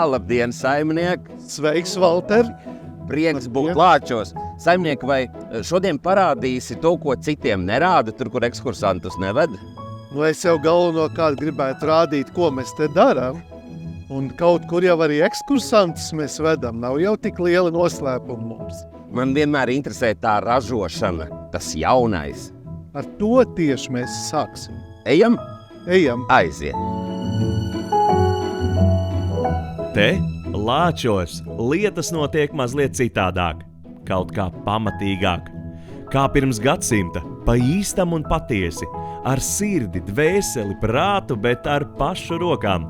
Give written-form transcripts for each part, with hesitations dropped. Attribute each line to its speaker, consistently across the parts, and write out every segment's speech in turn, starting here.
Speaker 1: Labdien, saimnieki!
Speaker 2: Sveiks, Valter!
Speaker 1: Prieks būt Lāčos. Saimnieki, vai šodien parādīsi to, ko citiem nerāda, tur, kur ekskursantus neved?
Speaker 2: Nu, es jau galvenokārt gribētu rādīt, ko mēs te darām. Un kaut kur jau arī ekskursantus mēs vedam. Nav jau tik liela noslēpuma mums.
Speaker 1: Man vienmēr interesē tā ražošana, tas jaunais.
Speaker 2: Ar to tieši mēs sāksim.
Speaker 1: Ejam?
Speaker 2: Ejam!
Speaker 1: Aiziet!
Speaker 3: Te, Lāčos, lietas notiek mazliet citādāk, kaut kā pamatīgāk. Kā pirms gadsimta, pa īstam un patiesi, ar sirdi, dvēseli, prātu, bet ar pašu rokām.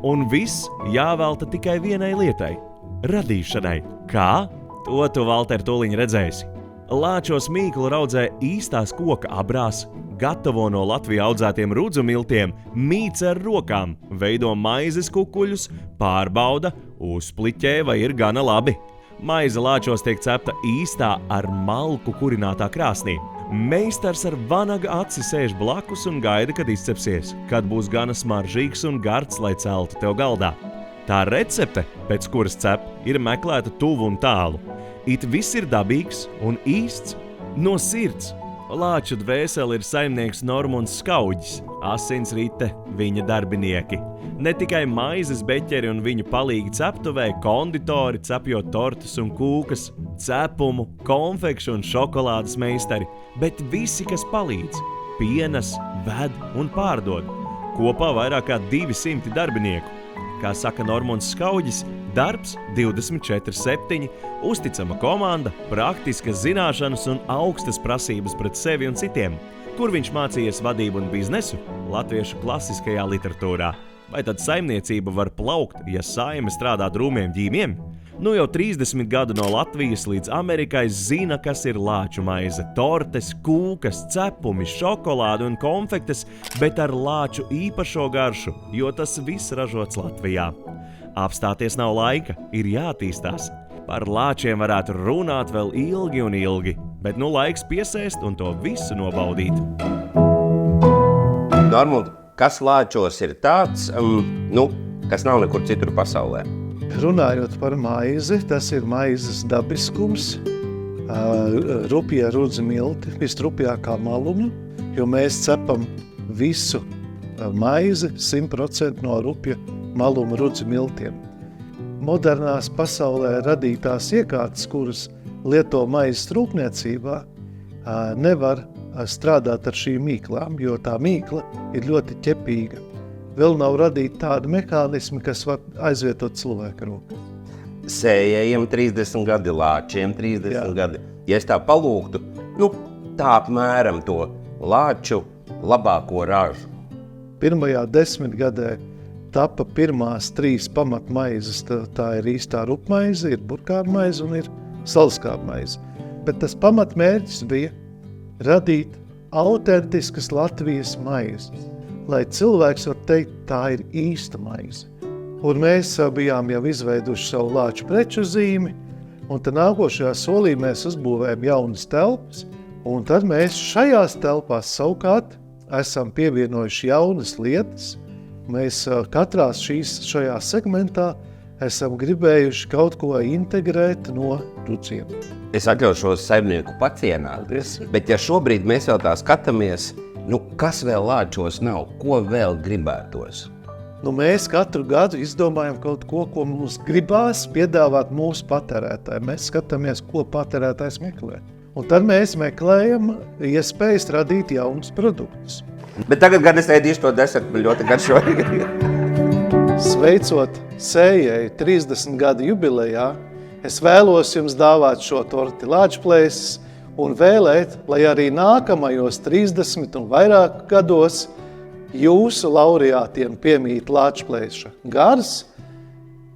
Speaker 3: Un viss jāvelta tikai vienai lietai – radīšanai. Kā? To tu, Valter, tūliņ redzēsi. Lāčos mīklu raudzē īstās koka abrās, gatavo no Latvijā audzētiem rudzu miltiem, mīc ar rokām, veido maizes kukuļus, pārbauda, uzpliķē vai ir gana labi. Maize Lāčos tiek cepta īstā ar malku kurinātā krāsnī. Meistars ar vanaga aci sēž blakus un gaida, kad izcepsies, kad būs gana smaržīgs un gards, lai celtu tev galdā. Tā recepte, pēc kuras cep, ir meklēta tuvu un tālu. It viss ir dabīgs un īsts no sirds. Lāču dvēseli ir saimnieks Normunds Skauģis, asins rite viņa darbinieki. Ne tikai maizes beķeri un viņu palīgi ceptuvē, konditori cepjot tortas un kūkas, cepumu, konfekšu un šokolādes meistari, bet visi, kas palīdz, pienes, ved un pārdod. Kopā vairāk kā 200 darbinieku. Kā saka Normunds Skauģis, darbs 24/7, uzticama komanda, praktiskas zināšanas un augstas prasības pret sevi un citiem. Kur viņš mācījies vadību un biznesu? Latviešu klasiskajā literatūrā. Vai tad saimniecība var plaukt, ja saime strādā drūmiem ģīmiem? Nu jau 30 gadu no Latvijas līdz Amerikai zina, kas ir lāču maize, tortes, kūkas, cepumi, šokolāde un konfektes, bet ar lāču īpašo garšu, jo tas viss ražots Latvijā. Apstāties nav laika, ir jātīstās. Par lāčiem varētu runāt vēl ilgi un ilgi, bet nu laiks piesēst un to visu nobaudīt.
Speaker 1: Normund, kas Lāčos ir tāds, kas nav nekur citur pasaulē?
Speaker 2: Runājot par maizi, tas ir maizes dabiskums, rupjie rudzi milti, visrupjākā maluma, jo mēs cepam visu maizi 100% no rupja maluma rudzi miltiem. Modernās pasaulē radītās iekārtas, kuras lieto maizes rūpniecībā, nevar strādāt ar šīm mīklām, jo tā mīkla ir ļoti ķepīga. Vēl nav radīti tādi mehānismi, kas var aizvietot cilvēka roku.
Speaker 1: Sējējiem 30 gadi, lāčiem 30 gadi. Ja es tā palūgtu, tā apmēram to lāču labāko ražu.
Speaker 2: Pirmajā 10 gadē tapa pirmās 3 pamatmaizes. Tā ir īstā rupmaize, ir burkārmaize un ir salskāpmaize. Bet tas pamatmērķis bija radīt autentiskas Latvijas maizes, lai cilvēks var teikt, tā ir īsta maize. Un mēs bijām jau izveiduši savu lāču preču zīmi, un tad nākošajā solī mēs uzbūvējam jaunas telpas, un tad mēs šajās telpās savukārt esam pievienojuši jaunas lietas. Mēs katrā šajā segmentā esam gribējuši kaut ko integrēt no rudziem.
Speaker 1: Es atļaušos saimnieku pacienāt, bet ja šobrīd mēs vēl tā skatāmies, kas vēl Lāčos nav, ko vēl gribētos?
Speaker 2: Mēs katru gadu izdomājam kaut ko, ko mums gribās piedāvāt mūsu patērētājiem. Mēs skatāmies, ko patērētājs meklē. Un tad mēs meklējam iespējas radīt jaunus produktus.
Speaker 1: Bet tagad gan es ēdīšu to desertu, ļoti garšojīgi.
Speaker 2: Sveicot sējēju 30 gadu jubilejā, es vēlos jums dāvāt šo torti Lāčplēsis un vēlēt, lai arī nākamajos 30 un vairāk gados jūsu laureātiem piemīt Lāčplēša gars,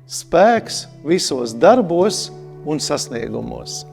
Speaker 2: spēks visos darbos un sasniegumos.